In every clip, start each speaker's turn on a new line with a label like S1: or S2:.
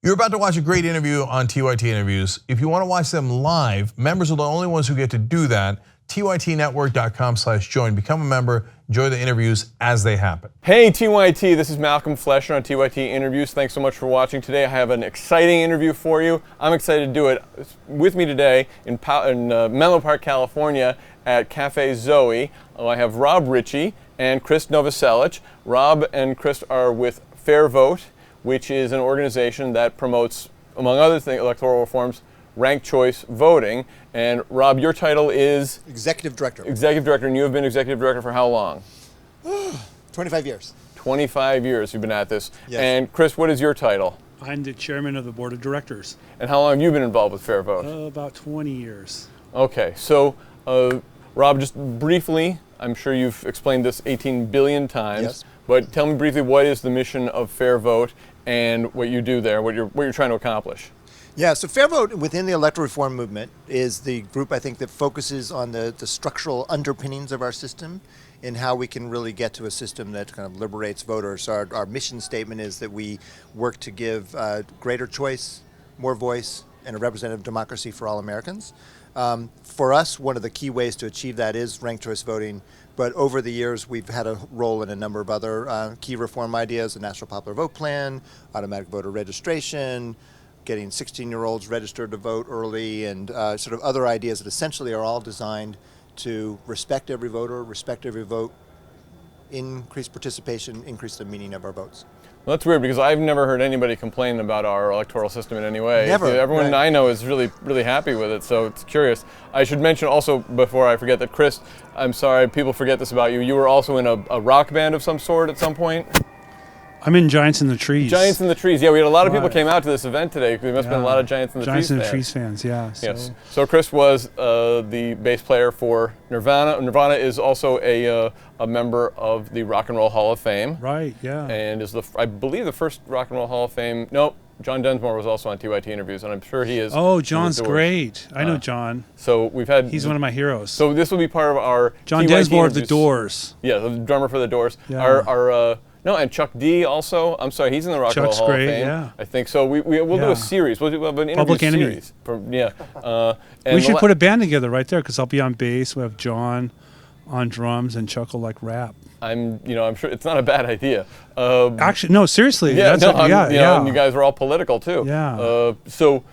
S1: You're about to watch a great interview on TYT Interviews. If you want to watch them live, members are the only ones who get to do that. tytnetwork.com/join. Become a member. Enjoy the interviews as they happen.
S2: Hey TYT, this is Malcolm Flesher on TYT Interviews. Thanks so much for watching today. I have an exciting interview for you. I'm excited to do it. With me today in Menlo Park, California at Cafe Zoe, I have Rob Richie and Krist Novoselić. Rob and Krist are with FairVote, which is an organization that promotes, among other things, electoral reforms, ranked choice voting. And Rob, your title is?
S3: Executive Director.
S2: Executive Director, and you have been Executive Director for how long?
S3: 25 years.
S2: 25 years you've been at this.
S3: Yes.
S2: And Chris, what is your title?
S4: I'm the chairman of the board of directors.
S2: And how long have you been involved with FairVote?
S4: About 20 years.
S2: Okay, so Rob, just briefly, I'm sure you've explained this 18 billion times,
S3: yes.
S2: But tell me briefly, what is the mission of FairVote and what you do there, what you're trying to accomplish?
S3: Yeah, so FairVote within the electoral reform movement is the group, I think, that focuses on the structural underpinnings of our system and how we can really get to a system that kind of liberates voters. Our mission statement is that we work to give greater choice, more voice, and a representative democracy for all Americans. For us, one of the key ways to achieve that is ranked choice voting, but over the years we've had a role in a number of other key reform ideas, the National Popular Vote Plan, automatic voter registration, getting 16-year-olds registered to vote early, and sort of other ideas that essentially are all designed to respect every voter, respect every vote, increase participation, increase the meaning of our votes.
S2: Well, that's weird because I've never heard anybody complain about our electoral system in any way.
S3: Never.
S2: Everyone
S3: right.
S2: I know is really, really happy with it, so it's curious. I should mention also, before I forget, that Chris, I'm sorry, people forget this about you. You were also in a rock band of some sort at some point?
S4: I'm in Giants in the Trees.
S2: Giants in the Trees. Yeah, we had a lot of people came out to this event today. There must have been a lot of Giants in the Trees fans.
S4: Giants in the Trees fans, yeah.
S2: Yes. So Chris was the bass player for Nirvana. Nirvana is also a member of the Rock and Roll Hall of Fame.
S4: Right, yeah.
S2: And is I believe the first Rock and Roll Hall of Fame. No, John Densmore was also on TYT Interviews, and I'm sure he is.
S4: Oh, John's great. I know John.
S2: So we've had.
S4: He's one of my heroes.
S2: So this will be part of our
S4: John
S2: TYT
S4: Densmore of
S2: Interviews.
S4: the Doors.
S2: Yeah, the drummer for the Doors.
S4: Yeah.
S2: No, and Chuck D also. I'm sorry, he's in the Rock and Roll Hall of Fame.
S4: Yeah.
S2: I think so. We'll do a series. We'll have an interview
S4: Public Enemy.
S2: series. And
S4: we should put a band together right there because I'll be on bass. We have John on drums and Chuck will like rap.
S2: I'm sure it's not a bad idea.
S4: Actually, no, seriously.
S2: Yeah,
S4: yeah.
S2: And you guys are all political too.
S4: Yeah.
S2: So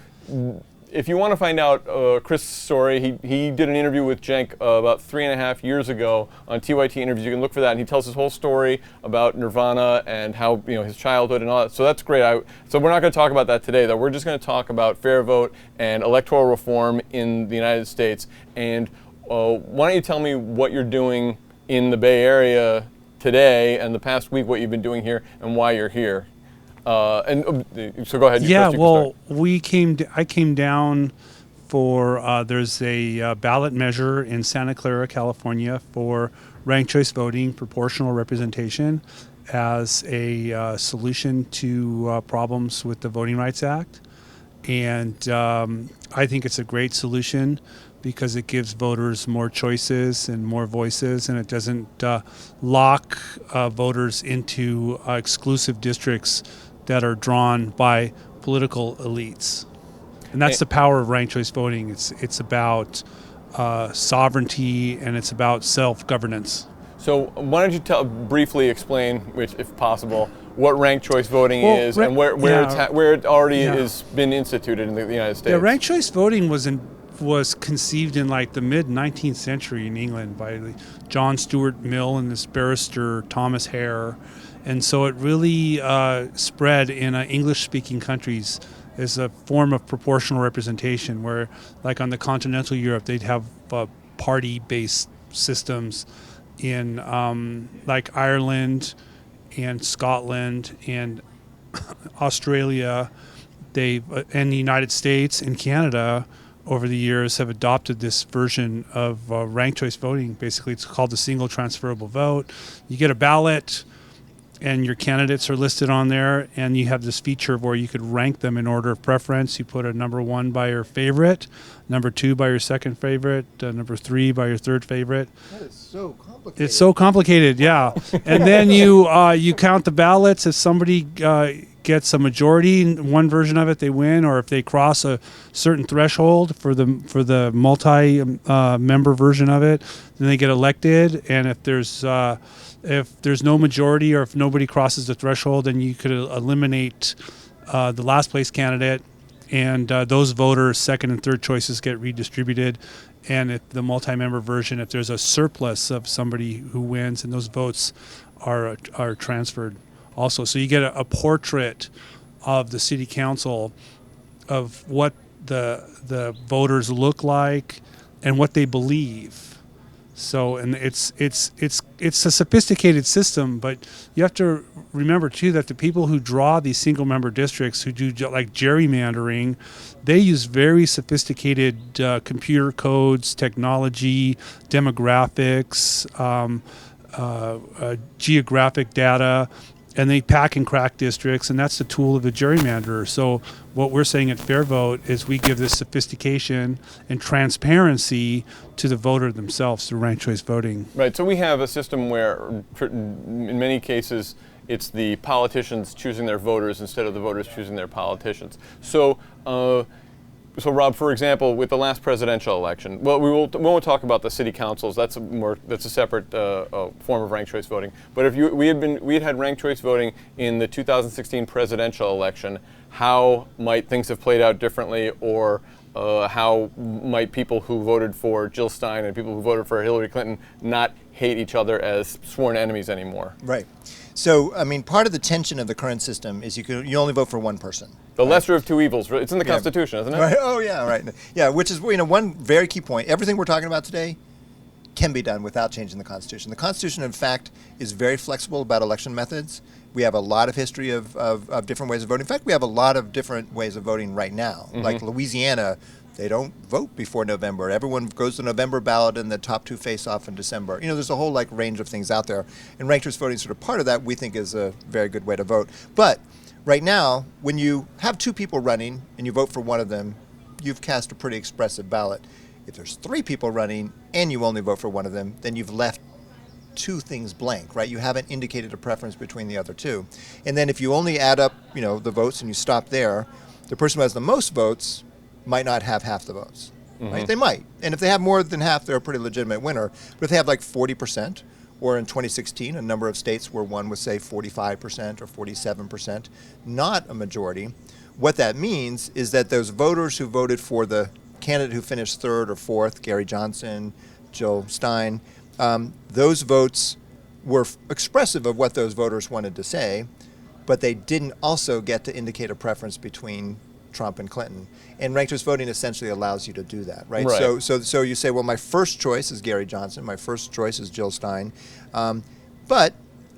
S2: if you want to find out Chris' story, he did an interview with Cenk about 3.5 years ago on TYT Interviews. You can look for that, and he tells his whole story about Nirvana and how his childhood and all that. So that's great. So we're not going to talk about that today, though. We're just going to talk about FairVote and electoral reform in the United States. And why don't you tell me what you're doing in the Bay Area today and the past week, what you've been doing here and why you're here. So go ahead.
S4: Yeah,
S2: Chris,
S4: well, I came down for, there's a ballot measure in Santa Clara, California for ranked choice voting, proportional representation as a solution to problems with the Voting Rights Act. And I think it's a great solution because it gives voters more choices and more voices, and it doesn't lock voters into exclusive districts that are drawn by political elites. And that's the power of ranked choice voting. It's about sovereignty and it's about self-governance.
S2: So why don't you briefly explain, if possible, what ranked choice voting is and where it already has been instituted in the United States?
S4: Yeah, ranked choice voting was conceived in like the mid-19th century in England by John Stuart Mill and this barrister Thomas Hare. And so it really spread in English-speaking countries as a form of proportional representation where, like on the continental Europe, they'd have party-based systems in like Ireland and Scotland and Australia. And the United States and Canada over the years have adopted this version of ranked choice voting. Basically, it's called the single transferable vote. You get a ballot and your candidates are listed on there, and you have this feature where you could rank them in order of preference. You put a number 1 by your favorite, number 2 by your second favorite, number 3 by your third favorite.
S3: That is so complicated.
S4: It's so complicated, yeah. And then you count the ballots. If somebody gets a majority in one version of it, they win, or if they cross a certain threshold for the multi-member version of it, then they get elected. And if there's no majority, or if nobody crosses the threshold, then you could eliminate the last place candidate, and those voters' second and third choices get redistributed. And if the multi-member version, if there's a surplus of somebody who wins, and those votes are transferred also. So you get a portrait of the city council of what the voters look like and what they believe. So, and it's a sophisticated system, but you have to remember too that the people who draw these single member districts, who do like gerrymandering, they use very sophisticated computer codes, technology, demographics, geographic data, and they pack and crack districts, and that's the tool of the gerrymanderer. So what we're saying at FairVote is we give this sophistication and transparency to the voter themselves through ranked choice voting.
S2: Right, so we have a system where in many cases it's the politicians choosing their voters instead of the voters choosing their politicians. So Rob, for example, with the last presidential election, well, we won't talk about the city councils. That's a separate form of ranked choice voting. But if we had had ranked choice voting in the 2016 presidential election, how might things have played out differently, or how might people who voted for Jill Stein and people who voted for Hillary Clinton not hate each other as sworn enemies anymore?
S3: Right. So, I mean, part of the tension of the current system is you only vote for one person.
S2: The lesser of two evils. It's in the Constitution, isn't it?
S3: Right. Oh, yeah, right. Yeah, which is, one very key point. Everything we're talking about today can be done without changing the Constitution. The Constitution, in fact, is very flexible about election methods. We have a lot of history of different ways of voting. In fact, we have a lot of different ways of voting right now. Mm-hmm. Like Louisiana, they don't vote before November. Everyone goes to the November ballot, and the top two face off in December. There's a whole range of things out there. And ranked choice voting is sort of part of that. We think is a very good way to vote. But right now, when you have two people running and you vote for one of them, you've cast a pretty expressive ballot. If there's three people running and you only vote for one of them, then you've left two things blank, right? You haven't indicated a preference between the other two. And then if you only add up, the votes and you stop there, the person who has the most votes might not have half the votes, right? They might. And if they have more than half, they're a pretty legitimate winner. But if they have 40%, or in 2016, a number of states where one was, say, 45% or 47%, not a majority, what that means is that those voters who voted for the candidate who finished third or fourth, Gary Johnson, Jill Stein, those votes were expressive of what those voters wanted to say, but they didn't also get to indicate a preference between Trump and Clinton. And ranked choice voting essentially allows you to do that, right? So you say, well, my first choice is Gary Johnson, my first choice is Jill Stein, but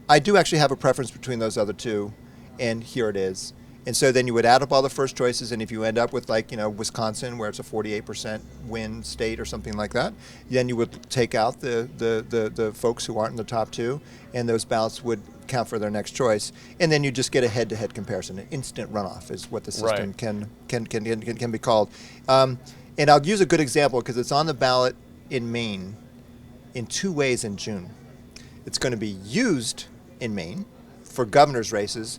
S3: I do actually have a preference between those other two, and here it is. And so then you would add up all the first choices, and if you end up with Wisconsin, where it's a 48% win state or something like that, then you would take out the folks who aren't in the top two, and those ballots would count for their next choice, and then you just get a head-to-head comparison. An instant runoff is what the system can be called. And I'll use a good example because it's on the ballot in Maine in two ways in June. It's going to be used in Maine for governor's races,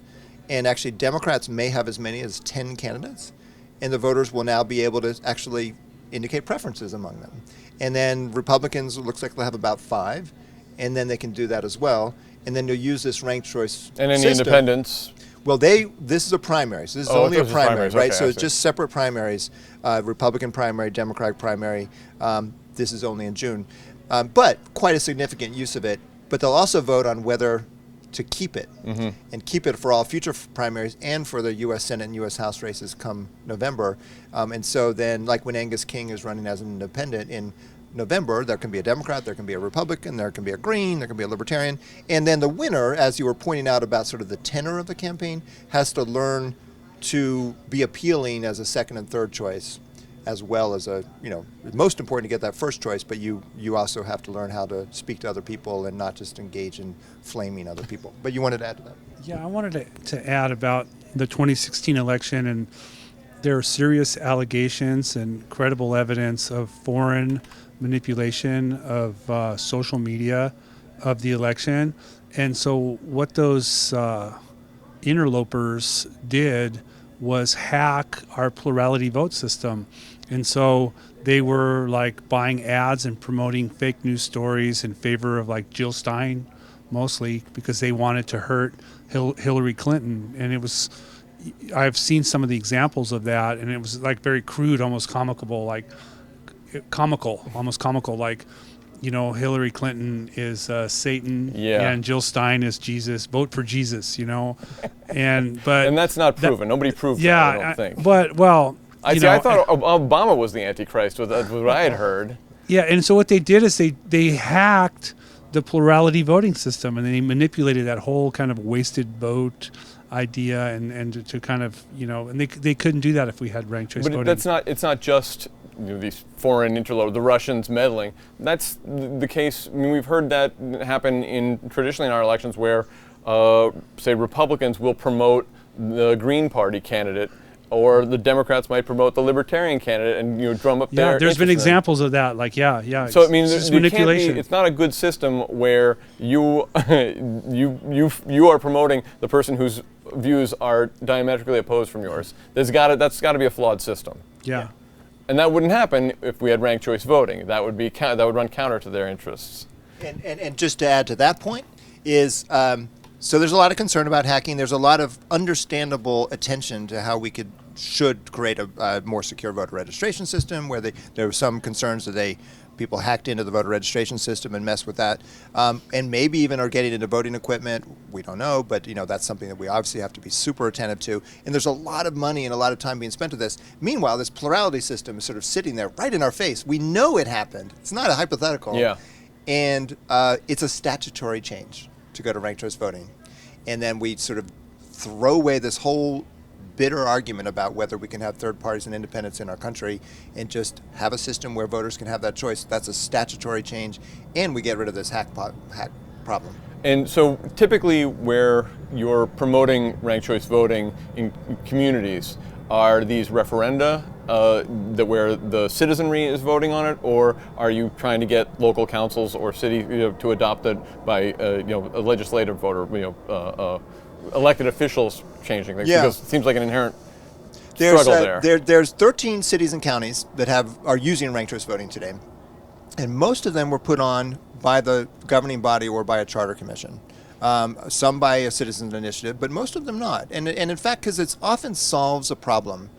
S3: and actually Democrats may have as many as 10 candidates, and the voters will now be able to actually indicate preferences among them. And then Republicans, it looks like they'll have about 5, and then they can do that as well. And then they'll use this ranked choice
S2: and any
S3: system.
S2: independents?
S3: Well, this is a primary. So this is only a primary, right?
S2: Okay,
S3: so it's just separate primaries, Republican primary, Democratic primary. This is only in June. But quite a significant use of it. But they'll also vote on whether to keep it, and keep it for all future primaries and for the U.S. Senate and U.S. House races come November. And so then, like when Angus King is running as an independent in November, there can be a Democrat, there can be a Republican, there can be a Green, there can be a Libertarian. And then the winner, as you were pointing out about sort of the tenor of the campaign, has to learn to be appealing as a second and third choice, as well as it's most important to get that first choice, but you also have to learn how to speak to other people and not just engage in flaming other people. But you wanted to add to that?
S4: Yeah, I wanted to add about the 2016 election, and there are serious allegations and credible evidence of foreign manipulation of social media of the election. And so what those interlopers did was hack our plurality vote system. And so they were like buying ads and promoting fake news stories in favor of like Jill Stein, mostly because they wanted to hurt Hillary Clinton. And it was, I've seen some of the examples of that, and it was like very crude, almost comical, like Hillary Clinton is Satan, and Jill Stein is Jesus. Vote for Jesus, and
S2: that's not proven. Nobody proved that, I don't think. I thought Obama was the Antichrist. Was what I had heard.
S4: Yeah, and so what they did is they hacked the plurality voting system, and they manipulated that whole kind of wasted vote idea, and to kind of and they couldn't do that if we had ranked choice voting.
S2: But it's not just these foreign interlopers, the Russians meddling. That's the case. I mean, we've heard that happen traditionally in our elections where, say, Republicans will promote the Green Party candidate, or the Democrats might promote the Libertarian candidate, and drum up their.
S4: Yeah, there's been examples of that. Like,
S2: So I mean,
S4: it's manipulation.
S2: It's not a good system where you you are promoting the person whose views are diametrically opposed from yours. That's got to be a flawed system.
S4: Yeah.
S2: And that wouldn't happen if we had ranked choice voting. That would run counter to their interests.
S3: And just to add to that point is, so there's a lot of concern about hacking. There's a lot of understandable attention to how we should create a more secure voter registration system, where there were some concerns that people hacked into the voter registration system and messed with that, and maybe even are getting into voting equipment. We don't know, but that's something that we obviously have to be super attentive to. And there's a lot of money and a lot of time being spent to this. Meanwhile, this plurality system is sort of sitting there right in our face. We know it happened. It's not a hypothetical.
S2: Yeah.
S3: And it's a statutory change to go to ranked choice voting. And then we sort of throw away this whole bitter argument about whether we can have third parties and independents in our country and just have a system where voters can have that choice. That's a statutory change, and we get rid of this hack problem.
S2: And so typically where you're promoting ranked choice voting in communities, are these referenda where the citizenry is voting on it, or are you trying to get local councils or city to adopt it by a legislative vote, or elected officials changing things? Because it seems like an inherent struggle there.
S3: There's 13 cities and counties that are using ranked choice voting today, and most of them were put on by the governing body or by a charter commission. Some by a citizens initiative, but most of them not. And in fact, because it often solves a problem.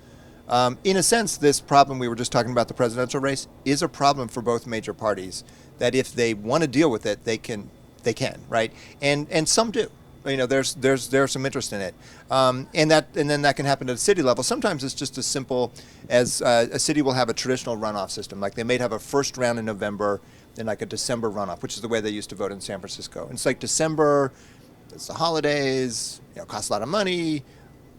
S3: In a sense, this problem we were just talking about, the presidential race, is a problem for both major parties. That if they want to deal with it, they can, right? And some do. There's some interest in it, and then that can happen at a city level. Sometimes it's just as simple as a city will have a traditional runoff system, like they may have a first round in November, then like a December runoff, which is the way they used to vote in San Francisco. And it's like December, it's the holidays, costs a lot of money.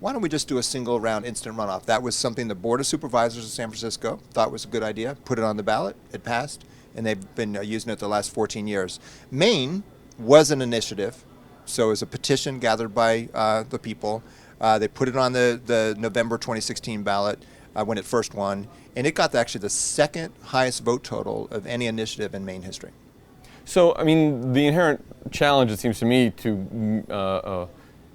S3: Why don't we just do a single round instant runoff? That was something the Board of Supervisors of San Francisco thought was a good idea. Put it on the ballot, it passed, and they've been using it the last 14 years. Maine was an initiative. So it was a petition gathered by the people. They put it on the November 2016 ballot when it first won, and it got actually the second highest vote total of any initiative in Maine history.
S2: So, I mean, the inherent challenge, it seems to me, to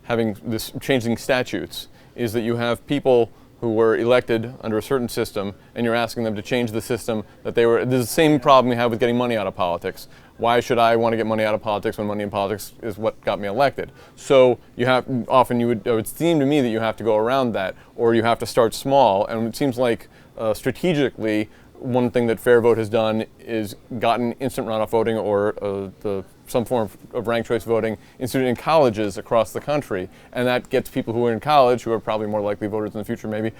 S2: having this changing statutes is that you have people who were elected under a certain system, and you're asking them to change the system that they were. There's the same problem we have with getting money out of politics. Why should I want to get money out of politics when money in politics is what got me elected? So it would seem to me that you have to go around that, or you have to start small. And it seems like strategically, one thing that FairVote has done is gotten instant runoff voting or some form of ranked choice voting instituted in colleges across the country, and that gets people who are in college, who are probably more likely voters in the future, maybe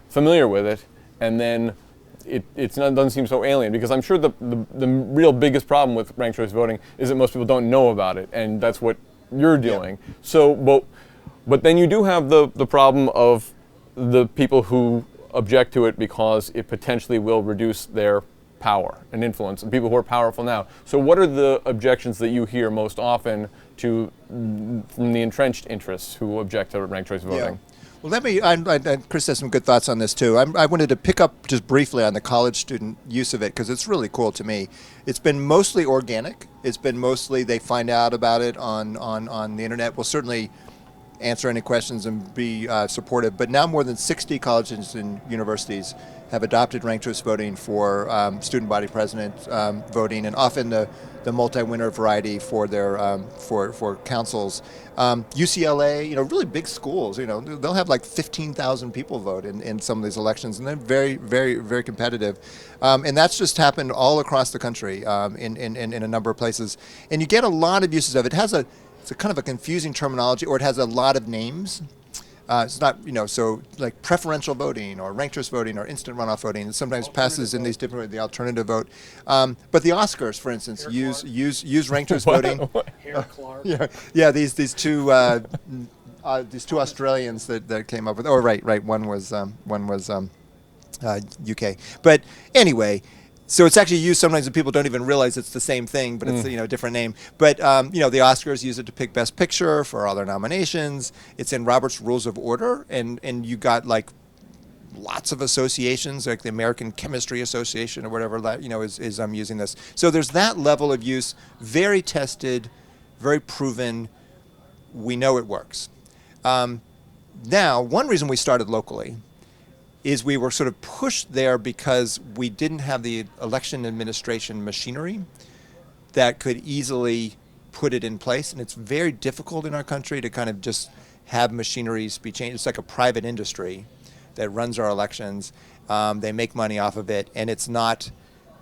S2: familiar with it, and then doesn't seem so alien, because I'm sure the real biggest problem with ranked choice voting is that most people don't know about it, and that's what you're doing. Yeah. So, but then you do have the problem of the people who object to it because it potentially will reduce their power and influence, and people who are powerful now. So what are the objections that you hear most often from the entrenched interests who object to ranked choice voting?
S3: Yeah. Well, Krist has some good thoughts on this too. I wanted to pick up just briefly on the college student use of it, because it's really cool to me. It's been mostly organic. It's been mostly they find out about it on the internet. Well, certainly answer any questions and be supportive. But now more than 60 colleges and universities have adopted ranked choice voting for student body president voting, and often the multi-winner variety for their for councils. UCLA, really big schools, they'll have like 15,000 people vote in some of these elections, and they're very, very, very competitive. And that's just happened all across the country in a number of places. And you get a lot of uses of it. It's a kind of a confusing terminology, or it has a lot of names. It's not, so like preferential voting or ranked choice voting or instant runoff voting. It sometimes passes in these different ways, the alternative vote. But the Oscars, for instance, use ranked choice voting.
S4: Hair Clark.
S3: Yeah. These two Australians that came up with. Oh, right. One was UK. But anyway. So it's actually used sometimes and people don't even realize it's the same thing, but it's a different name. But the Oscars use it to pick Best Picture for all their nominations. It's in Robert's Rules of Order, and you got like lots of associations, like the American Chemistry Association or whatever that is using this. So there's that level of use, very tested, very proven. We know it works. Now, one reason we started locally is we were sort of pushed there because we didn't have the election administration machinery that could easily put it in place. And it's very difficult in our country to kind of just have machineries be changed. It's like a private industry that runs our elections. They make money off of it, and it's not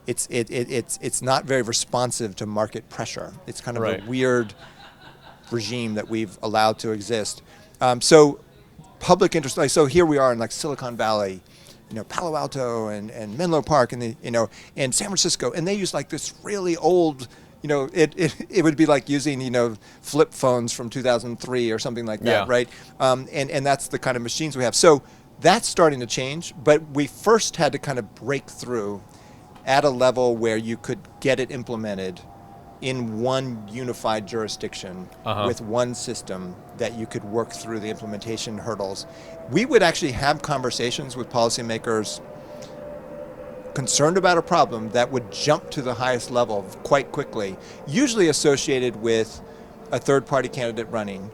S3: very responsive to market pressure. It's kind of a weird regime that we've allowed to exist. So public interest, so here we are in like Silicon Valley, Palo Alto and Menlo Park and and San Francisco, and they use like this really old, it would be like using flip phones from 2003 or something like that, right? And that's the kind of machines we have. So that's starting to change, but we first had to kind of break through at a level where you could get it implemented in one unified jurisdiction with one system that you could work through the implementation hurdles. We would actually have conversations with policymakers concerned about a problem that would jump to the highest level quite quickly, usually associated with a third-party candidate running,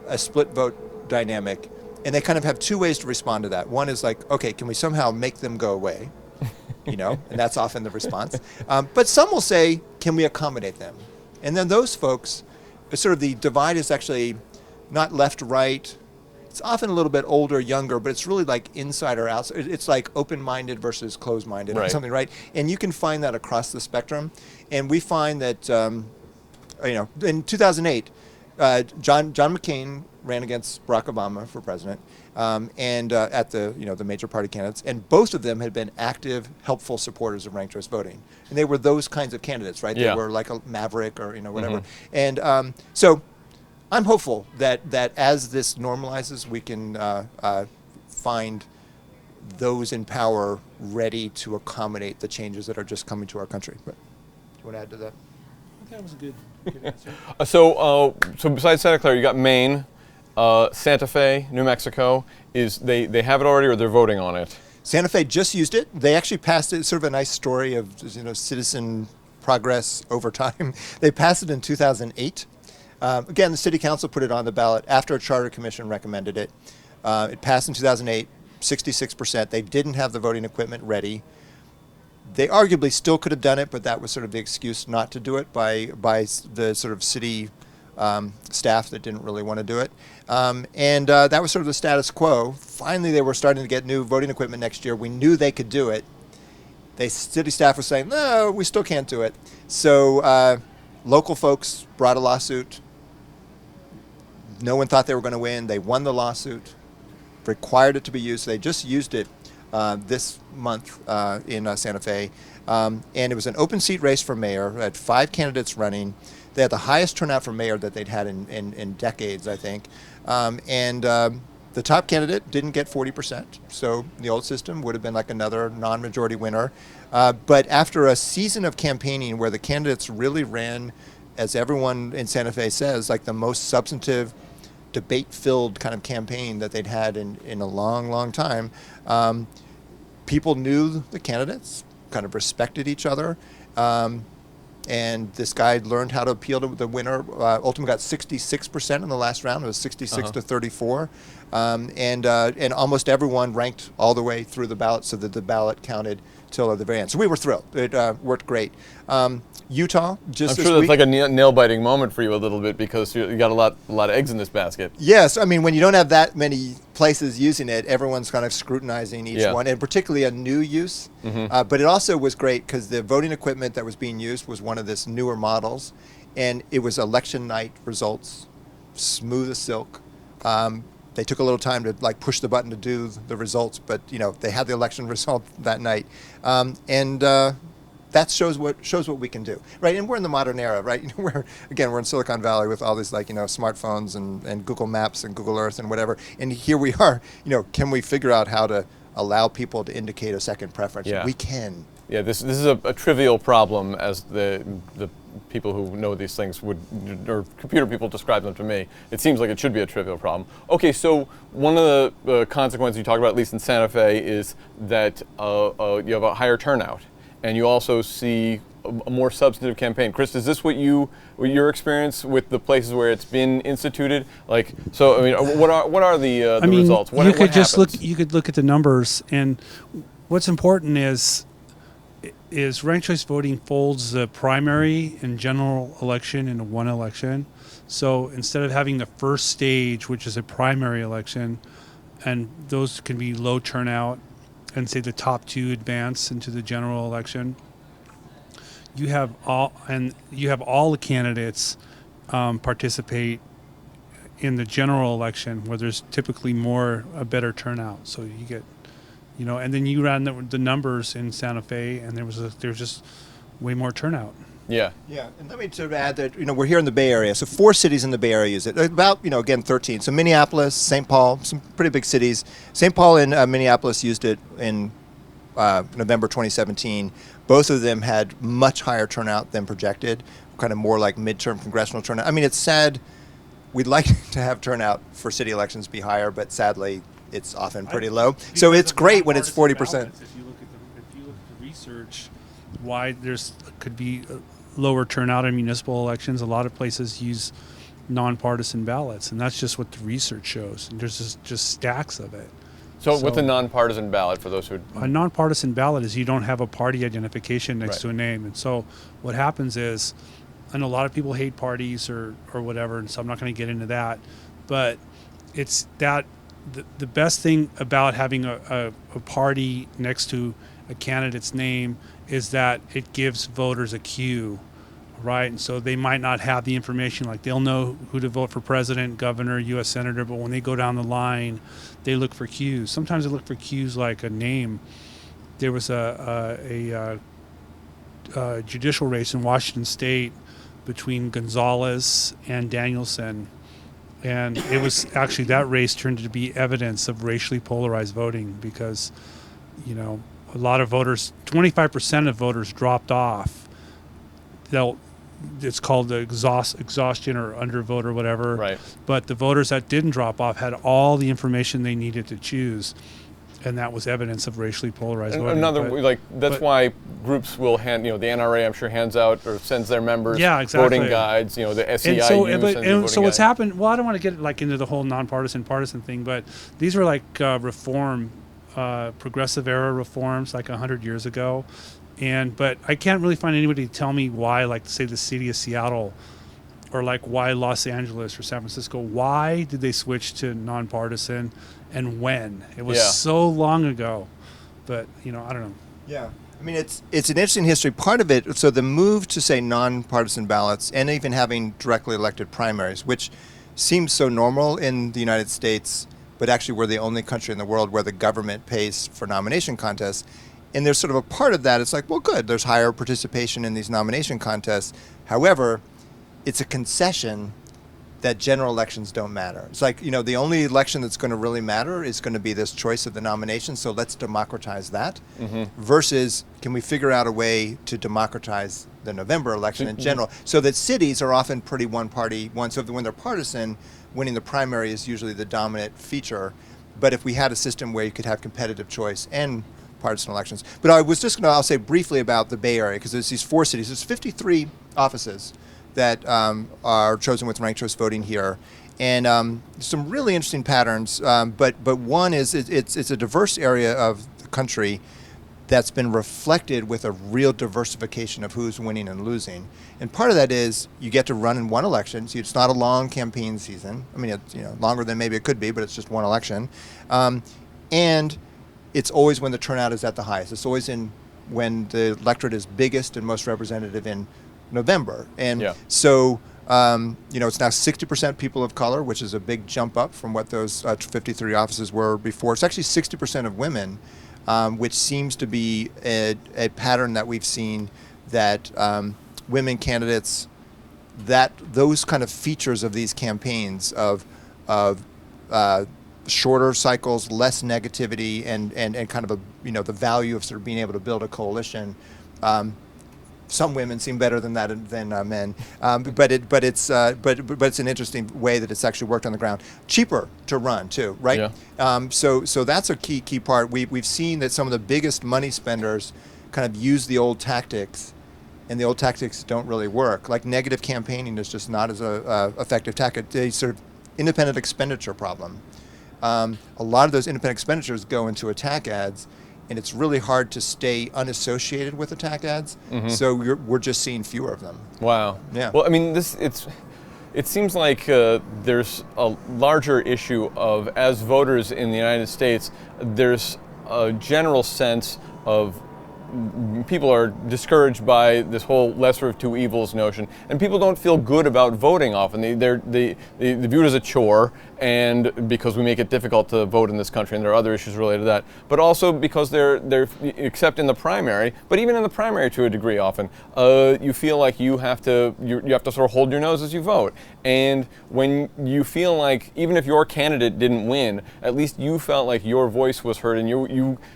S3: a split vote dynamic, and they kind of have two ways to respond to that. One is like, okay, can we somehow make them go away? And that's often the response. But some will say, can we accommodate them? And then those folks, sort of the divide is actually not left-right. It's often a little bit older, younger, but it's really like inside or outside. It's like open-minded versus closed-minded or something, right? And you can find that across the spectrum. And we find that, in 2008, John McCain ran against Barack Obama for president, and at the major party candidates, and both of them had been active, helpful supporters of ranked choice voting, and they were those kinds of candidates, right? They were like a Maverick or whatever, and so I'm hopeful that as this normalizes, we can find those in power ready to accommodate the changes that are just coming to our country. But do you want to add to that?
S4: That was a good answer.
S2: So besides Santa Clara, you got Maine, Santa Fe, New Mexico. They have it already, or they're voting on it?
S3: Santa Fe just used it. They actually passed it. It's sort of a nice story of citizen progress over time. They passed it in 2008. Again, the city council put it on the ballot after a charter commission recommended it. It passed in 2008, 66%. They didn't have the voting equipment ready. They arguably still could have done it, but that was sort of the excuse not to do it by the sort of city staff that didn't really want to do it. And that was sort of the status quo. Finally, they were starting to get new voting equipment next year. We knew they could do it. The city staff was saying, no, we still can't do it. So local folks brought a lawsuit. No one thought they were going to win. They won the lawsuit, required it to be used. They just used it this month in Santa Fe. And it was an open seat race for mayor. They had 5 candidates running. They had the highest turnout for mayor that they'd had in decades, I think. And the top candidate didn't get 40%. So the old system would have been like another non-majority winner. But after a season of campaigning where the candidates really ran, as everyone in Santa Fe says, like the most substantive, debate-filled kind of campaign that they'd had in a long, long time, people knew the candidates, kind of respected each other. And this guy learned how to appeal to the winner. Ultimately got 66% in the last round. It was 66 to 34. And almost everyone ranked all the way through the ballot so that the ballot counted till the very end. So we were thrilled. It worked great. Utah, just
S2: I'm
S3: this
S2: sure
S3: week.
S2: that's like a nail-biting moment for you a little bit because you got a lot of eggs in this basket.
S3: Yes, I mean, when you don't have that many places using it, everyone's kind of scrutinizing each one, and particularly a new use. But it also was great because the voting equipment that was being used was one of this newer models, and it was election night results, smooth as silk. They took a little time to like push the button to do the results, but they had the election result that night, that shows what we can do, right? And we're in the modern era, right? We're in Silicon Valley with all these smartphones and Google Maps and Google Earth and whatever. And here we are. Can we figure out how to allow people to indicate a second preference?
S2: Yeah.
S3: We can.
S2: Yeah, this is a trivial problem, as the people who know these things would, or computer people describe them to me. It seems like it should be a trivial problem. Okay, so one of the consequences you talked about, at least in Santa Fe, is that you have a higher turnout. And you also see a more substantive campaign. Krist, is this what your experience with the places where it's been instituted? What are the results? What happens?
S4: You could look at the numbers, and what's important is ranked choice voting folds the primary and general election into one election. So instead of having the first stage, which is a primary election, and those can be low turnout, and say the top two advance into the general election, you have all the candidates participate in the general election, where there's typically a better turnout. So you get, and then you ran the numbers in Santa Fe, and there was just way more turnout.
S2: Yeah.
S3: Yeah, and let me sort of add that we're here in the Bay Area, so 4 cities in the Bay Area use it. About 13. So Minneapolis, St. Paul, some pretty big cities. St. Paul and Minneapolis used it in November 2017. Both of them had much higher turnout than projected, kind of more like midterm congressional turnout. I mean, it's sad. We'd like to have turnout for city elections be higher, but sadly, it's often pretty low. So it's great when it's 40%.
S4: If you look at the research, why could be lower turnout in municipal elections. A lot of places use nonpartisan ballots, and that's just what the research shows. And there's just stacks of it.
S2: So what's a nonpartisan ballot for those who?
S4: A nonpartisan ballot is you don't have a party identification next to a name, and so what happens is, and a lot of people hate parties or whatever, and so I'm not going to get into that, but it's that the best thing about having a party next to a candidate's name is that it gives voters a cue, right? And so they might not have the information, like they'll know who to vote for president, governor, U.S. senator, but when they go down the line, they look for cues. Sometimes they look for cues like a name. There was a judicial race in Washington State between Gonzalez and Danielson, and it was actually, that race turned to be evidence of racially polarized voting because, a lot of voters, 25% of voters dropped off. It's called the exhaustion or undervote or whatever.
S2: Right.
S4: But the voters that didn't drop off had all the information they needed to choose, and that was evidence of racially polarized voting.
S2: That's why groups will hand, the NRA, I'm sure, hands out or sends their members voting guides. The SEIU.
S4: So what's happened? Well, I don't want to get into the whole nonpartisan partisan thing, but these were progressive era reforms like 100 years ago, but I can't really find anybody to tell me why, like say the city of Seattle or like why Los Angeles or San Francisco, why did they switch to nonpartisan and when? It was so long ago, but I don't know.
S3: Yeah. I mean, it's an interesting history. Part of it, so the move to say nonpartisan ballots and even having directly elected primaries, which seems so normal in the United States, but actually we're the only country in the world where the government pays for nomination contests. And there's sort of a part of that, it's like, well, good, there's higher participation in these nomination contests. However, it's a concession that general elections don't matter. It's like, the only election that's going to really matter is going to be this choice of the nomination, so let's democratize that. Versus, can we figure out a way to democratize the November election in general, so that cities are often pretty one-party, so when they're partisan, winning the primary is usually the dominant feature. But if we had a system where you could have competitive choice and partisan elections. But I was just going to, I'll say briefly about the Bay Area, because there's these 4 cities. There's 53 offices that are chosen with ranked choice voting here. And some really interesting patterns, but one is it's a diverse area of the country that's been reflected with a real diversification of who's winning and losing. And part of that is you get to run in one election, so it's not a long campaign season. I mean, it's longer than maybe it could be, but it's just one election. And it's always when the turnout is at the highest. It's always when the electorate is biggest and most representative in November. And so it's now 60% people of color, which is a big jump up from what those 53 offices were before. It's actually 60% of women, which seems to be a pattern that we've seen, that women candidates, that those kind of features of these campaigns of shorter cycles, less negativity, and kind of the value of sort of being able to build a coalition. Some women seem better than that than men, but it's an interesting way that it's actually worked on the ground. Cheaper to run too, right? Yeah. So that's a key part. We've seen that some of the biggest money spenders kind of use the old tactics, and the old tactics don't really work. Like negative campaigning is just not as a effective tactic. A sort of independent expenditure problem. A lot of those independent expenditures go into attack ads, and it's really hard to stay unassociated with attack ads. Mm-hmm. So we're just seeing fewer of them.
S2: Wow.
S3: Yeah.
S2: Well, I mean, it seems like there's a larger issue of, as voters in the United States, there's a general sense of people are discouraged by this whole lesser of two evils notion, and people don't feel good about voting often. They view it as a chore, and because we make it difficult to vote in this country, and there are other issues related to that, but also because they're except in the primary, but even in the primary to a degree often, you feel like you have to sort of hold your nose as you vote. And when you feel like, even if your candidate didn't win, at least you felt like your voice was heard, and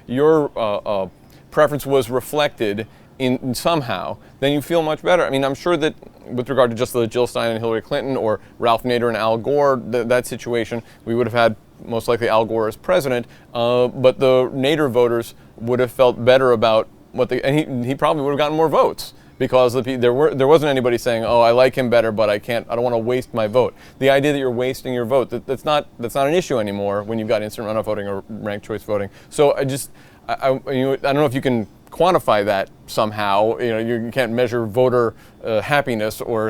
S2: your preference was reflected in somehow, then you feel much better. I mean, I'm sure that with regard to just the Jill Stein and Hillary Clinton, or Ralph Nader and Al Gore, that situation, we would have had most likely Al Gore as president, but the Nader voters would have felt better about and he probably would have gotten more votes, because there wasn't anybody saying, oh, I like him better, but I don't want to waste my vote. The idea that you're wasting your vote, that's not an issue anymore when you've got instant runoff voting or ranked choice voting. So I don't know if you can quantify that somehow. You can't measure voter happiness or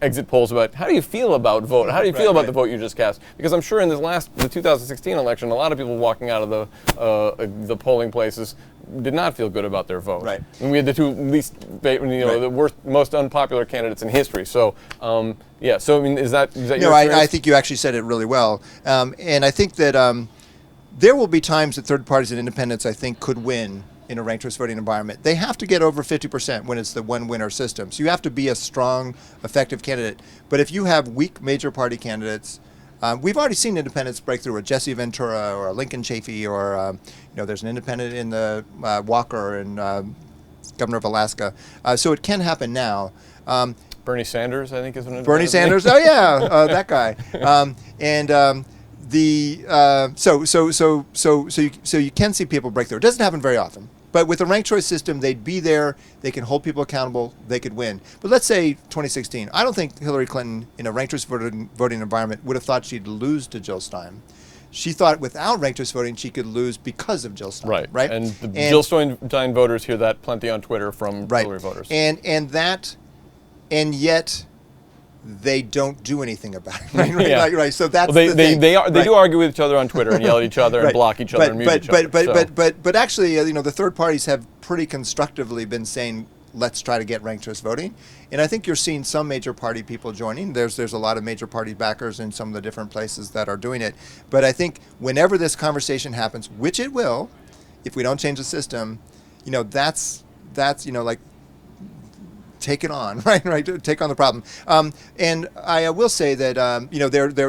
S2: exit polls about how do you feel about vote? How do you feel about the vote you just cast? Because I'm sure in the 2016 election, a lot of people walking out of the polling places did not feel good about their vote.
S3: Right.
S2: And we had the two least, the worst, most unpopular candidates in history. So, yeah. So I mean, is that your experience?
S3: I think you actually said it really well, and I think that there will be times that third parties and independents, I think, could win in a ranked choice voting environment. They have to get over 50% when it's the one winner system. So you have to be a strong, effective candidate. But if you have weak major party candidates, we've already seen independents break through, a Jesse Ventura or a Lincoln Chafee, or there's an independent in the Walker and governor of Alaska. So it can happen now.
S2: Bernie Sanders, I think, is an independent.
S3: Bernie Sanders, oh yeah, that guy. So you can see people break through. It doesn't happen very often, but with a ranked choice system, they'd be there. They can hold people accountable. They could win. But let's say 2016. I don't think Hillary Clinton, in a ranked choice voting environment, would have thought she'd lose to Jill Stein. She thought without ranked choice voting, she could lose because of Jill Stein. Right.
S2: And the Jill Stein voters hear that plenty on Twitter from Hillary voters.
S3: And yet they don't do anything about it. Right?
S2: Yeah.
S3: Right. So that's
S2: the
S3: thing.
S2: They do argue with each other on Twitter and yell at each other and block each other and mute each other.
S3: But actually, the third parties have pretty constructively been saying, let's try to get ranked choice voting. And I think you're seeing some major party people joining. There's a lot of major party backers in some of the different places that are doing it. But I think whenever this conversation happens, which it will, if we don't change the system, that's like, take it on, right? Take on the problem. And I will say that,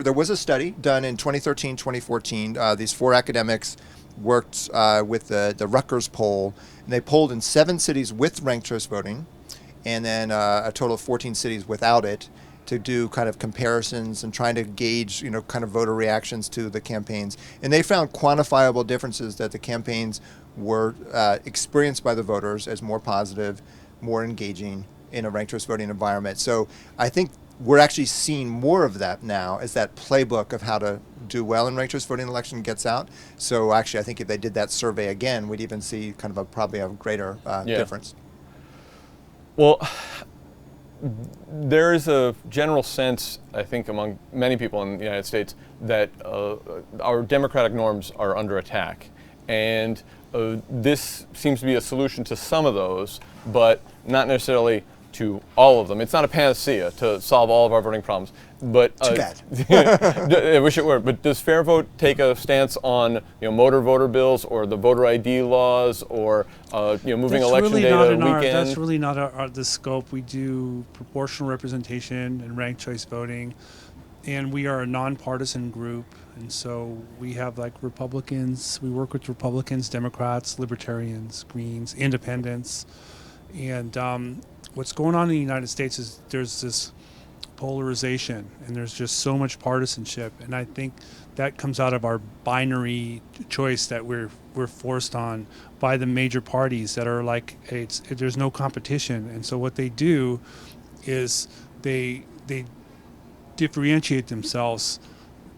S3: there was a study done in 2013, 2014. These 4 academics worked with the Rutgers poll, and they polled in 7 cities with ranked choice voting, and then a total of 14 cities without it. to do kind of comparisons and trying to gauge, kind of voter reactions to the campaigns. And they found quantifiable differences that the campaigns were experienced by the voters as more positive, more engaging in a ranked choice voting environment. So I think we're actually seeing more of that now as that playbook of how to do well in ranked choice voting election gets out. So actually, I think if they did that survey again, we'd even see kind of probably a greater difference.
S2: Well, there is a general sense, I think, among many people in the United States that our democratic norms are under attack. And this seems to be a solution to some of those, but not necessarily to all of them. It's not a panacea to solve all of our voting problems. But
S3: too bad.
S2: I wish it were. But does FairVote take a stance on motor voter bills or the voter ID laws or moving election day to weekend?
S4: That's really not the scope. We do proportional representation and ranked choice voting, and we are a nonpartisan group. And so we have Republicans. We work with Republicans, Democrats, Libertarians, Greens, Independents, and what's going on in the United States is there's this polarization, and there's just so much partisanship, and I think that comes out of our binary choice that we're forced on by the major parties that are there's no competition. And so what they do is they differentiate themselves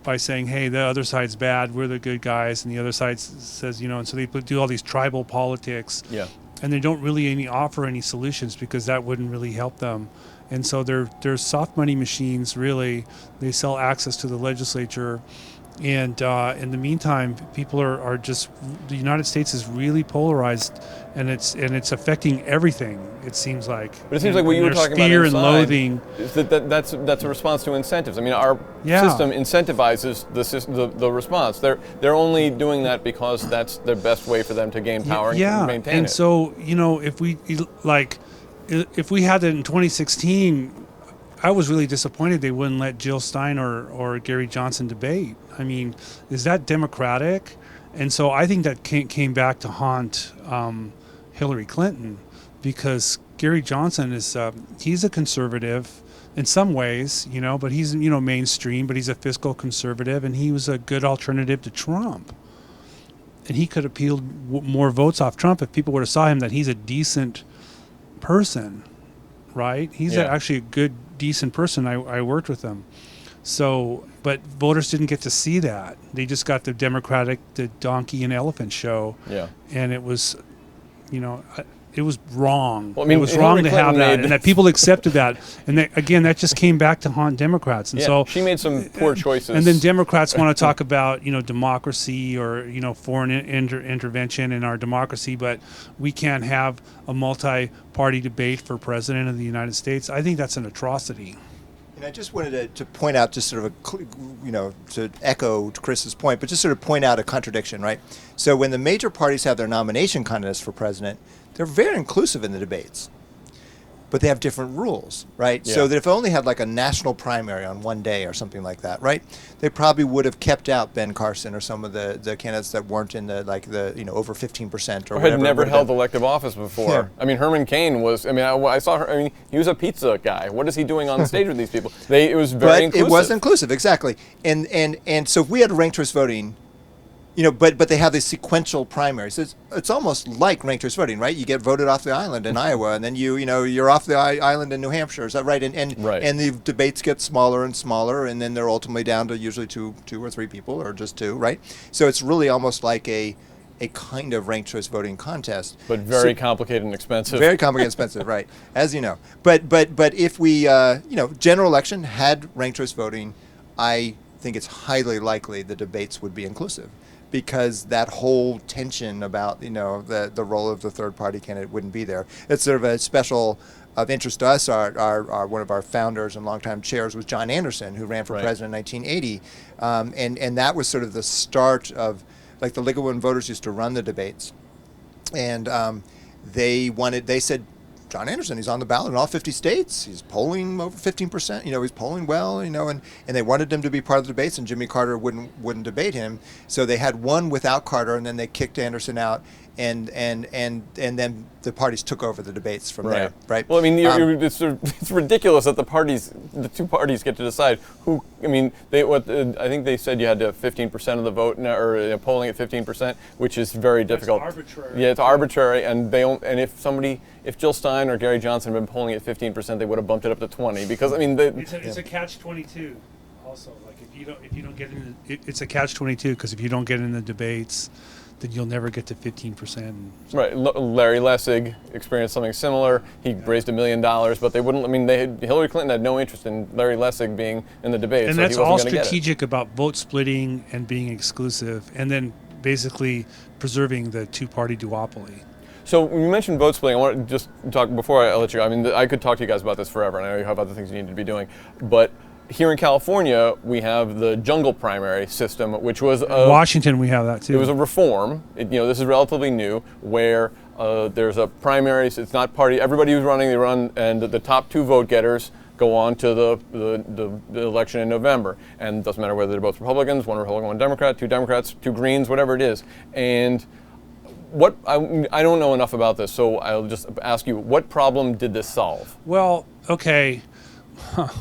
S4: by saying, hey, the other side's bad, we're the good guys, and the other side says, and so they do all these tribal politics.
S2: Yeah.
S4: And they don't really offer any solutions because that wouldn't really help them. And so they're soft money machines, really. They sell access to the legislature. And in the meantime, people are just, the United States is really polarized, and it's affecting everything, it seems like.
S2: But it seems like what you were talking about
S4: fear
S2: inside
S4: and loathing.
S2: Is that's a response to incentives. I mean, our system incentivizes the response. They're only doing that because that's the best way for them to gain power and maintain it.
S4: And so, if we had it in 2016, I was really disappointed they wouldn't let Jill Stein or Gary Johnson debate. I mean, is that democratic? And so I think that came back to haunt Hillary Clinton, because Gary Johnson he's a conservative in some ways, but he's, mainstream, but he's a fiscal conservative, and he was a good alternative to Trump. And he could appeal more votes off Trump if people would have saw him that he's a decent person, right? He's actually a good, decent person. I worked with him. So, but voters didn't get to see that. They just got the donkey and elephant show. Yeah. And it was, it was wrong. Well, I mean, it was wrong to have that, and that people accepted that. And that just came back to haunt Democrats. And so
S2: she made some poor choices.
S4: And then Democrats want to talk about, democracy or, foreign intervention in our democracy, but we can't have a multi-party debate for president of the United States. I think that's an atrocity.
S3: And I just wanted to point out, just sort of to echo Chris's point, but just sort of point out a contradiction, right? So when the major parties have their nomination contests for president, they're very inclusive in the debates, but they have different rules, right? Yeah. So that if they only had a national primary on one day or something like that, right? They probably would have kept out Ben Carson or some of the candidates that weren't in the over 15% or whatever.
S2: Had never held elective office before. Yeah. I mean, Herman Cain was. I mean, I saw her. I mean, he was a pizza guy. What is he doing on the stage with these people? It was very inclusive.
S3: It was inclusive, exactly. And so if we had ranked choice voting. But they have these sequential primaries. It's almost like ranked choice voting, right? You get voted off the island in Iowa, and then you're off the island in New Hampshire. Is that right? And the debates get smaller and smaller, and then they're ultimately down to usually two or three people, or just two, right? So it's really almost like a kind of ranked choice voting contest.
S2: But very complicated and expensive.
S3: Very complicated and expensive, right? As you know. But if we general election had ranked choice voting, I think it's highly likely the debates would be inclusive, because that whole tension about the role of the third party candidate wouldn't be there. It's sort of a special of interest to us. Our one of our founders and longtime chairs was John Anderson, who ran for president in 1980, and that was sort of the start of the Ligawin voters used to run the debates, and they said, John Anderson, he's on the ballot in all 50 states. He's polling over 15%. He's polling well. And they wanted him to be part of the debates, and Jimmy Carter wouldn't debate him. So they had one without Carter, and then they kicked Anderson out. and then the parties took over the debates from there, right?
S2: Well, I mean, it's ridiculous that the two parties get to decide who. I mean, I think they said you had to have 15% of the vote or polling at 15%, which is very difficult.
S4: It's arbitrary.
S2: Yeah, it's arbitrary, and if Jill Stein or Gary Johnson had been polling at 15%, they would have bumped it up to 20 because I mean,
S4: it's a catch-22. Also, like if you don't get in, it's a catch-22 because if you don't get in the debates, then you'll never get to 15%.
S2: Right. Larry Lessig experienced something similar. He raised $1 million, but they wouldn't. I mean, Hillary Clinton had no interest in Larry Lessig being in the debate.
S4: And
S2: so
S4: that's
S2: he wasn't
S4: all
S2: gonna get it.
S4: strategic about vote splitting and being exclusive, and then basically preserving the two-party duopoly.
S2: So when you mentioned vote splitting, I want to just talk before I let you go. I mean, I could talk to you guys about this forever, and I know you have other things you need to be doing, but here in California, we have the jungle primary system, which was
S4: Washington. We have that too.
S2: It was a reform. This is relatively new, where there's a primary. So it's not party. Everybody who's running, they run, and the top two vote getters go on to the election in November. And it doesn't matter whether they're both Republicans, one Republican, one Democrats, two Greens, whatever it is. And I don't know enough about this, so I'll just ask you, what problem did this solve?
S4: Well, okay.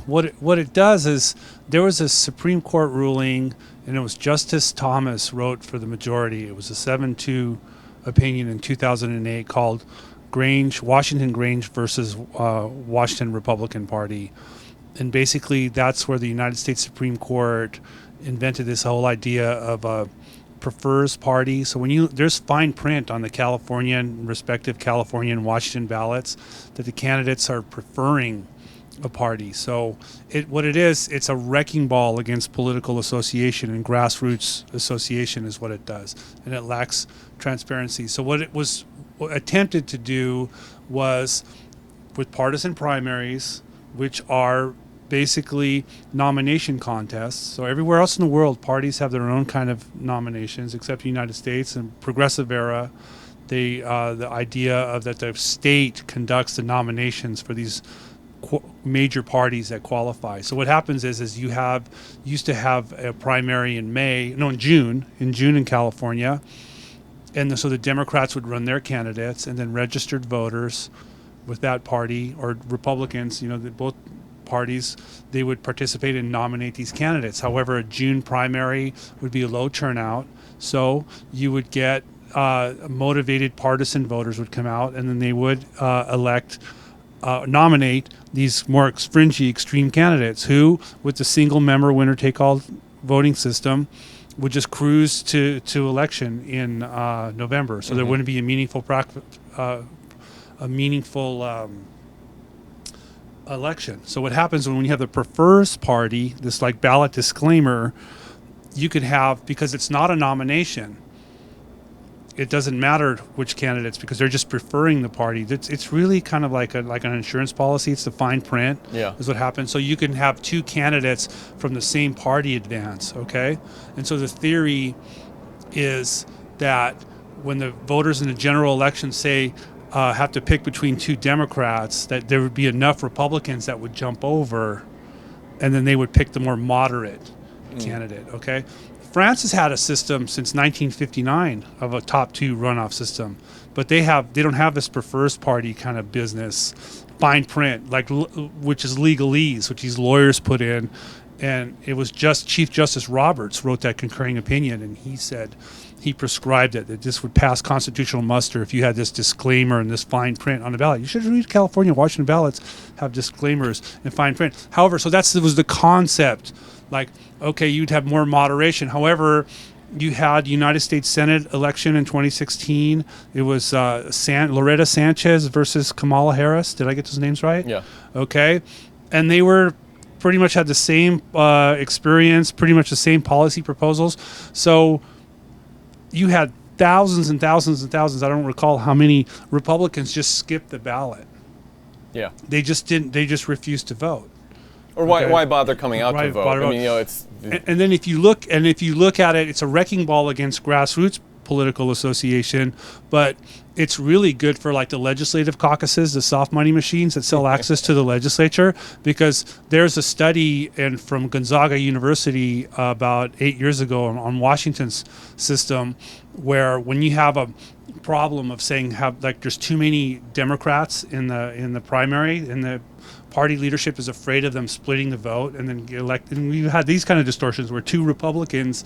S4: What it does is there was a Supreme Court ruling, and it was Justice Thomas wrote for the majority. It was a 7-2 opinion in 2008 called Washington Grange versus Washington Republican Party. And basically that's where the United States Supreme Court invented this whole idea of a prefers party. So there's fine print on the respective California and Washington ballots that the candidates are preferring a party. So it's a wrecking ball against political association, and grassroots association is what it does, and it lacks transparency. So what it was attempted to do was with partisan primaries, which are basically nomination contests. So everywhere else in the world, parties have their own kind of nominations, except the United States and progressive era. The idea of that the state conducts the nominations for these major parties that qualify. So what happens is you used to have a primary in June in California, and so the Democrats would run their candidates, and then registered voters with that party or Republicans, both parties, they would participate and nominate these candidates. However, a June primary would be a low turnout, so you would get motivated partisan voters would come out, and then they would nominate these more fringy, extreme candidates who, with the single member winner-take-all voting system, would just cruise to election in November. So there wouldn't be a meaningful election. So what happens when you have the prefers party, this like ballot disclaimer, you could have, because it's not a nomination, it doesn't matter which candidates, because they're just preferring the party. It's really kind of like an insurance policy. It's the fine print.
S2: Yeah.
S4: Is what happens. So you can have two candidates from the same party advance, okay? And so the theory is that when the voters in the general election say have to pick between two Democrats, that there would be enough Republicans that would jump over, and then they would pick the more moderate candidate, okay? France has had a system since 1959 of a top two runoff system, but they don't have this prefers party kind of business, fine print, which is legalese, which these lawyers put in, and it was just Chief Justice Roberts wrote that concurring opinion, and he said he prescribed it, that this would pass constitutional muster if you had this disclaimer and this fine print on the ballot. You should read California, Washington ballots have disclaimers and fine print. However, so that was the concept. Like, okay, you'd have more moderation. However, you had United States Senate election in 2016. It was Loretta Sanchez versus Kamala Harris. Did I get those names right?
S2: Yeah.
S4: Okay. And they were pretty much had the same experience, pretty much the same policy proposals. So you had thousands and thousands and thousands, I don't recall how many Republicans just skipped the ballot.
S2: Yeah.
S4: They just refused to vote.
S2: Or why bother coming out to vote? I mean, it's
S4: and then if you look at it, it's a wrecking ball against grassroots political association, but it's really good for like the legislative caucuses, the soft money machines that sell access to the legislature, because there's a study from Gonzaga University about 8 years ago on Washington's system, where when you have a problem of saying there's too many Democrats in the primary, and the party leadership is afraid of them splitting the vote and then get elected. And we've had these kind of distortions where 2 Republicans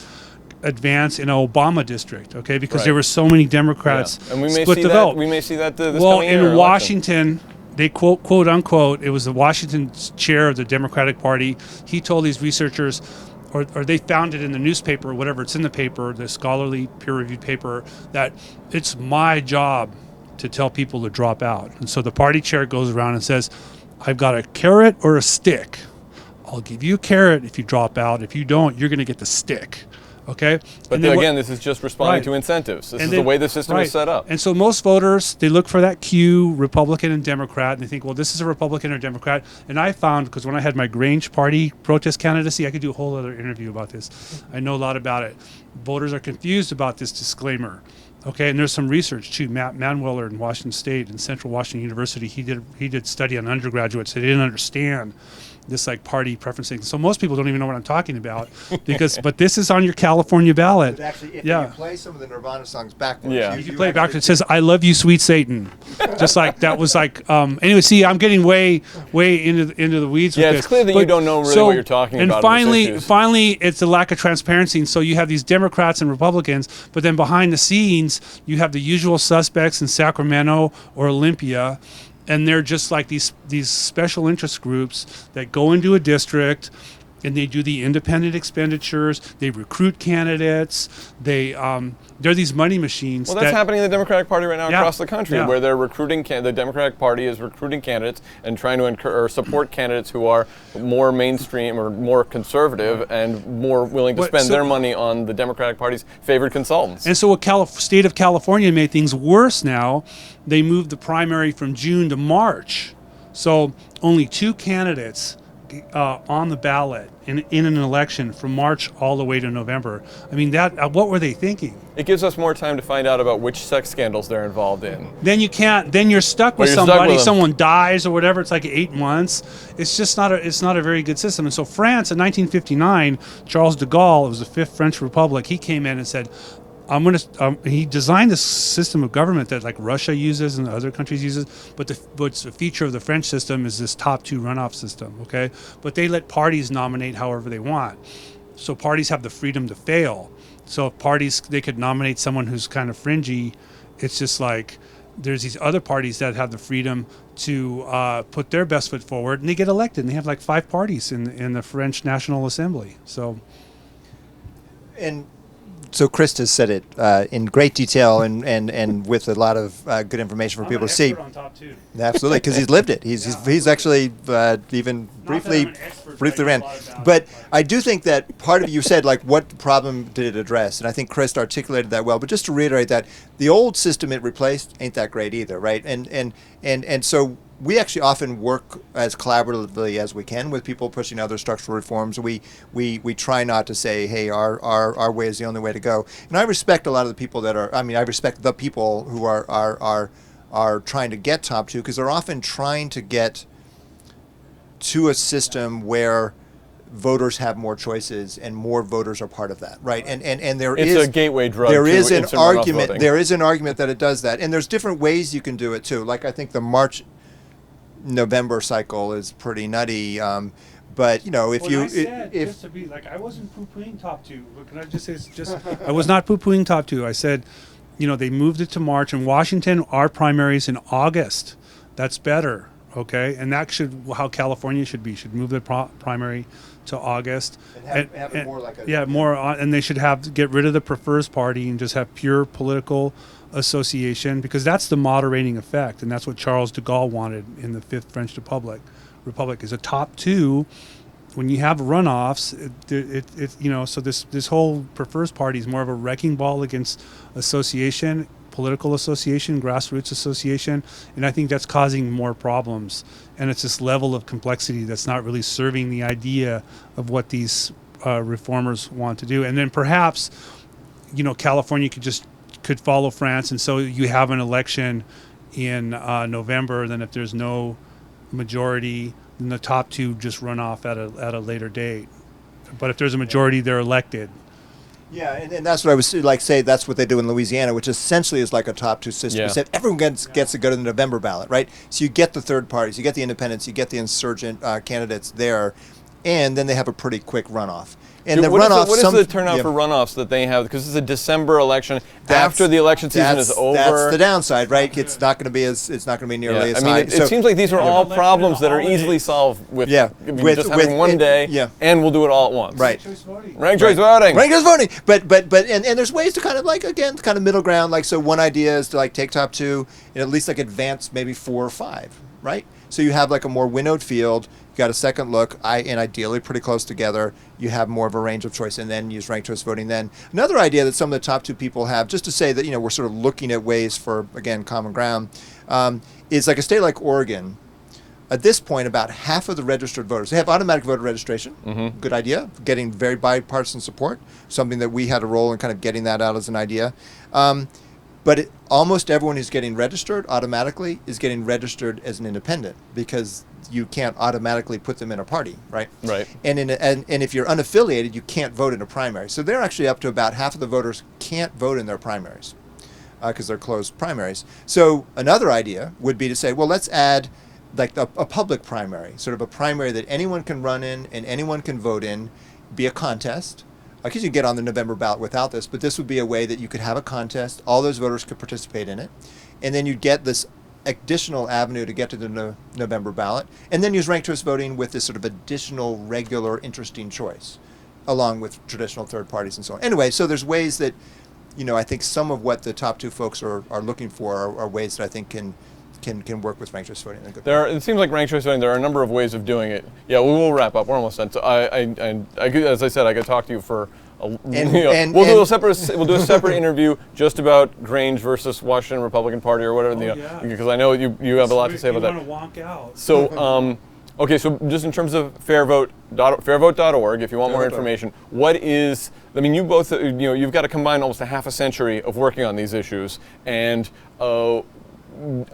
S4: advance in an Obama district, okay, because there were so many Democrats
S2: and we may
S4: split
S2: see
S4: the
S2: that,
S4: vote.
S2: We may see that this
S4: well,
S2: coming year
S4: in Washington, they quote unquote, it was the Washington chair of the Democratic Party. He told these researchers, or they found it in the newspaper, or whatever, it's in the paper, the scholarly peer-reviewed paper, that it's my job to tell people to drop out. And so the party chair goes around and says, I've got a carrot or a stick. I'll give you a carrot if you drop out. If you don't, you're going to get the stick. Okay?
S2: But again, this is just responding to incentives. This is the way the system is set up.
S4: And so most voters, they look for that cue, Republican and Democrat, and they think, well, this is a Republican or Democrat. And I found, because when I had my Grange Party protest candidacy, I could do a whole other interview about this. I know a lot about it. Voters are confused about this disclaimer. Okay, and there's some research too. Matt Manweller in Washington State and Central Washington University, he did study on undergraduates. They didn't understand this like party preferencing. So most people don't even know what I'm talking about but this is on your California ballot.
S3: But actually, if you play some of the Nirvana songs backwards,
S4: you can play it backwards. It says, "I love you, sweet Satan." Just like that was like. Anyway, see, I'm getting way into the weeds.
S2: Yeah,
S4: with
S2: it's
S4: this.
S2: clear that you don't know really what you're talking about.
S4: And finally, it's a lack of transparency. And so you have these Democrats and Republicans, but then behind the scenes, you have the usual suspects in Sacramento or Olympia. And they're just like these special interest groups that go into a district and they do the independent expenditures. They recruit candidates. They're these money machines.
S2: Well, that's happening in the Democratic Party right now across the country, where they're recruiting. The Democratic Party is recruiting candidates and trying to support candidates who are more mainstream or more conservative and more willing to spend their money on the Democratic Party's favored consultants.
S4: And so, what state of California made things worse now. They moved the primary from June to March, so only 2 candidates on the ballot in an election from March all the way to November. I mean, what were they thinking?
S2: It gives us more time to find out about which sex scandals they're involved in.
S4: Then you're stuck with somebody, someone dies or whatever, it's like 8 months. It's just not a very good system. And so France in 1959, Charles de Gaulle, it was the 5th French Republic, he came in and said, he designed this system of government that like Russia uses and other countries uses, but what's a feature of the French system is this top 2 runoff system, okay? But they let parties nominate however they want. So parties have the freedom to fail. So if parties, they could nominate someone who's kind of fringy. It's just like there's these other parties that have the freedom to put their best foot forward, and they get elected. And they have like 5 parties in the French National Assembly. So
S3: Krist has said it in great detail and with a lot of good information for people to see.
S4: On top 2.
S3: Absolutely, because he's lived it. He's actually even briefly ran. But I do think that part of you said like what problem did it address, and I think Krist articulated that well. But just to reiterate that the old system it replaced ain't that great either, right? And so we actually often work as collaboratively as we can with people pushing other structural reforms. We try not to say, hey, our way is the only way to go. And I respect a lot of the people I respect the people who are trying to get top 2, because they're often trying to get to a system where voters have more choices and more voters are part of that, right? And
S2: it's a gateway drug.
S3: There is an argument. There is an argument that it does that, and there's different ways you can do it too. Like I think the March-November cycle is pretty nutty. But
S4: just to be like, I wasn't poo-pooing top 2. But can I just say, I was not poo-pooing top 2. I said, they moved it to March. In Washington, our primaries in August. That's better, okay? And that how California should be. Should move the primary to August.
S3: And have it more like a...
S4: and they should get rid of the prefers party and just have pure political association, because that's the moderating effect, and that's what Charles de Gaulle wanted in the 5th French Republic is a top 2. When you have runoffs, so this whole prefers party is more of a wrecking ball against association, political association, grassroots association, and I think that's causing more problems. And it's this level of complexity that's not really serving the idea of what these reformers want to do. And then perhaps, California could follow France, and so you have an election in November. Then if there's no majority, then the top 2 just run off at a later date. But if there's a majority, they're elected.
S3: Yeah, and that's what I was say. That's what they do in Louisiana, which essentially is like a top two system.
S2: Yeah.
S3: Except everyone gets to go to the November ballot, right? So you get the third parties, you get the independents, you get the insurgent candidates there, and then they have a pretty quick runoff. And the runoff.
S2: What is the turnout for runoffs that they have? Because it's a December election. After the election season is over,
S3: that's the downside, right? It's not going to be nearly as high.
S2: It seems like these are all problems that are easily solved with just having one day, and we'll do it all at once.
S3: Right.
S2: Ranked choice voting.
S3: Ranked choice voting. But there's ways to kind of middle ground. Like, so one idea is to take top two and at least advance maybe 4 or 5, right? So you have a more winnowed field. You got a second look, and ideally pretty close together. You have more of a range of choice, and then use ranked choice voting. Then another idea that some of the top two people have, just to say that we're sort of looking at ways for, again, common ground, is like a state like Oregon. At this point, about half of the registered voters, they have automatic voter registration. Mm-hmm. Good idea, getting very bipartisan support. Something that we had a role in kind of getting that out as an idea. But almost everyone who's getting registered automatically is getting registered as an independent, because you can't automatically put them in a party, right?
S2: Right.
S3: And if you're unaffiliated, you can't vote in a primary. So they're actually up to about half of the voters can't vote in their primaries because they're closed primaries. So another idea would be to say, well, let's add a public primary, sort of a primary that anyone can run in and anyone can vote in, be a contest. Because you can get on the November ballot without this, but this would be a way that you could have a contest, all those voters could participate in it, and then you'd get this additional avenue to get to the November ballot, and then use ranked choice voting with this sort of additional, regular, interesting choice, along with traditional third parties and so on. Anyway, so there's ways that, I think some of what the top two folks are looking for are ways that I think can work with ranked choice voting.
S2: It seems like ranked choice voting, there are a number of ways of doing it. Yeah, we will wrap up. We're almost done. So as I said, I could talk to you for we'll do a separate interview just about Grange versus Washington Republican Party or whatever. Because I know you have a lot to say about that.
S4: You want to walk out.
S2: So okay, so just in terms of fairvote.org, if you want more information, what is? I mean, you both you've got to combine almost a half a century of working on these issues, and I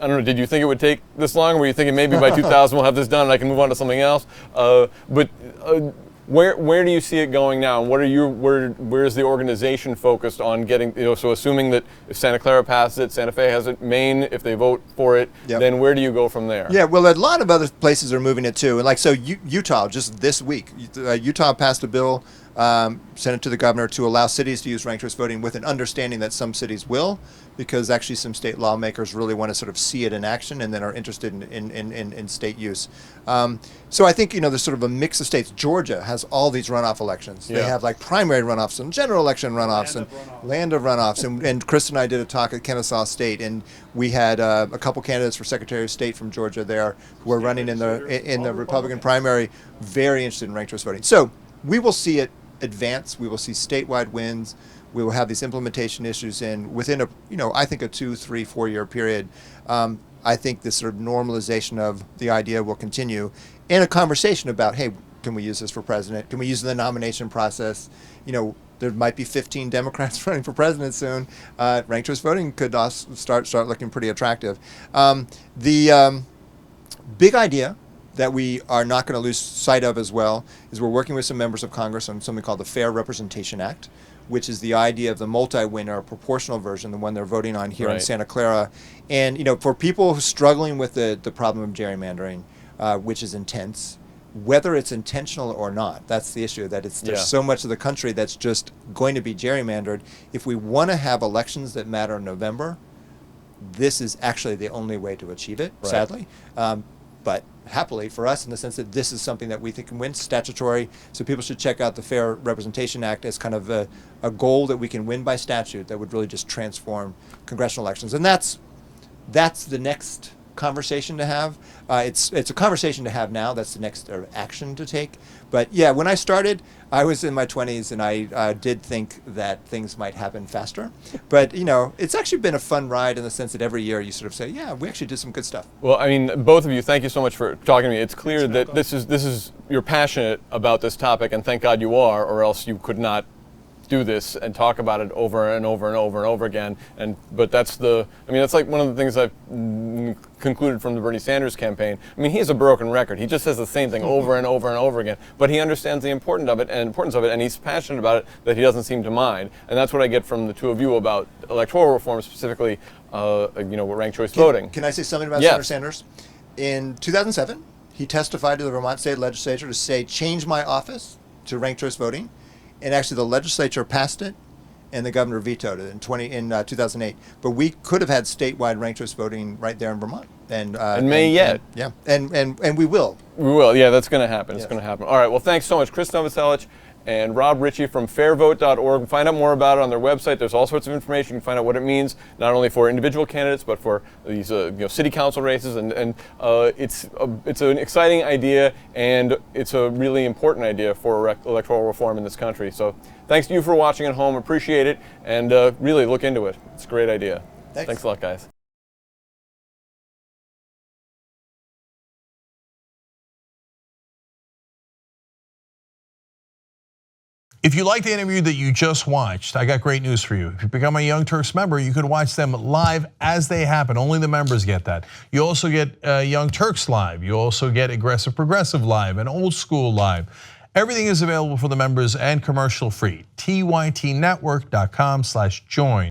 S2: don't know, did you think it would take this long? Or were you thinking maybe by 2000 we'll have this done and I can move on to something else? Where do you see it going now? And where is the organization focused on getting, so assuming that if Santa Clara passes it, Santa Fe has it, Maine, if they vote for it, then where do you go from there?
S3: Yeah, well, a lot of other places are moving it too. And Utah, just this week, Utah passed a bill, sent it to the governor to allow cities to use ranked choice voting with an understanding that some cities will, because actually some state lawmakers really want to sort of see it in action and then are interested in state use. So I think, there's sort of a mix of states. Georgia has all these runoff elections. They have primary runoffs and general election runoffs and land of runoffs. And Krist and I did a talk at Kennesaw State, and we had a couple candidates for Secretary of State from Georgia there who are running in the Republican primary, very interested in ranked choice voting. So we will see it advance. We will see statewide wins. We will have these implementation issues within I think a 2, 3, 4 year period. I think this sort of normalization of the idea will continue, and a conversation about, hey, can we use this for president? Can we use the nomination process? There might be 15 Democrats running for president soon. Ranked choice voting could also start looking pretty attractive. The big idea that we are not going to lose sight of as well is we're working with some members of Congress on something called the Fair Representation Act, which is the idea of the multi-winner proportional version, the one they're voting on here in Santa Clara. And for people who are struggling with the problem of gerrymandering, which is intense, whether it's intentional or not, that's the issue, that there's so much of the country that's just going to be gerrymandered. If we want to have elections that matter in November, this is actually the only way to achieve it, sadly. But happily for us, in the sense that this is something that we think can win, statutory. So people should check out the Fair Representation Act as kind of a goal that we can win by statute that would really just transform congressional elections. And that's the next conversation to have. It's a conversation to have now. That's the next action to take. But yeah, when I started, I was in my 20s, and I did think that things might happen faster. But it's actually been a fun ride in the sense that every year you sort of say, yeah, we actually did some good stuff.
S2: Well, I mean, both of you, thank you so much for talking to me. It's clear that this is you're passionate about this topic, and thank God you are, or else you could not do this and talk about it over and over and over and over again. But that's like one of the things I've concluded from the Bernie Sanders campaign. I mean, he's a broken record. He just says the same thing over and over and over again. But he understands the importance of it, and he's passionate about it that he doesn't seem to mind. And that's what I get from the two of you about electoral reform, specifically, ranked choice voting.
S3: Can I say something about
S2: Yes.
S3: Senator Sanders? In 2007, he testified to the Vermont State Legislature to say, change my office to ranked choice voting. And actually, the legislature passed it, and the governor vetoed it in 2008. But we could have had statewide ranked choice voting right there in Vermont, and we will.
S2: We will. Yeah, that's going to happen.
S3: Yes.
S2: It's going to happen. All right. Well, thanks so much, Krist Novoselić and Rob Richie from FairVote.org. Find out more about it on their website. There's all sorts of information. You can find out what it means not only for individual candidates but for these city council races. And it's an exciting idea, and it's a really important idea for electoral reform in this country. So thanks to you for watching at home. Appreciate it, and really look into it. It's a great idea. Thanks a lot, guys.
S1: If you like the interview that you just watched, I got great news for you. If you become a Young Turks member, you can watch them live as they happen. Only the members get that. You also get Young Turks live. You also get Aggressive Progressive live and Old School live. Everything is available for the members and commercial free. tytnetwork.com/join.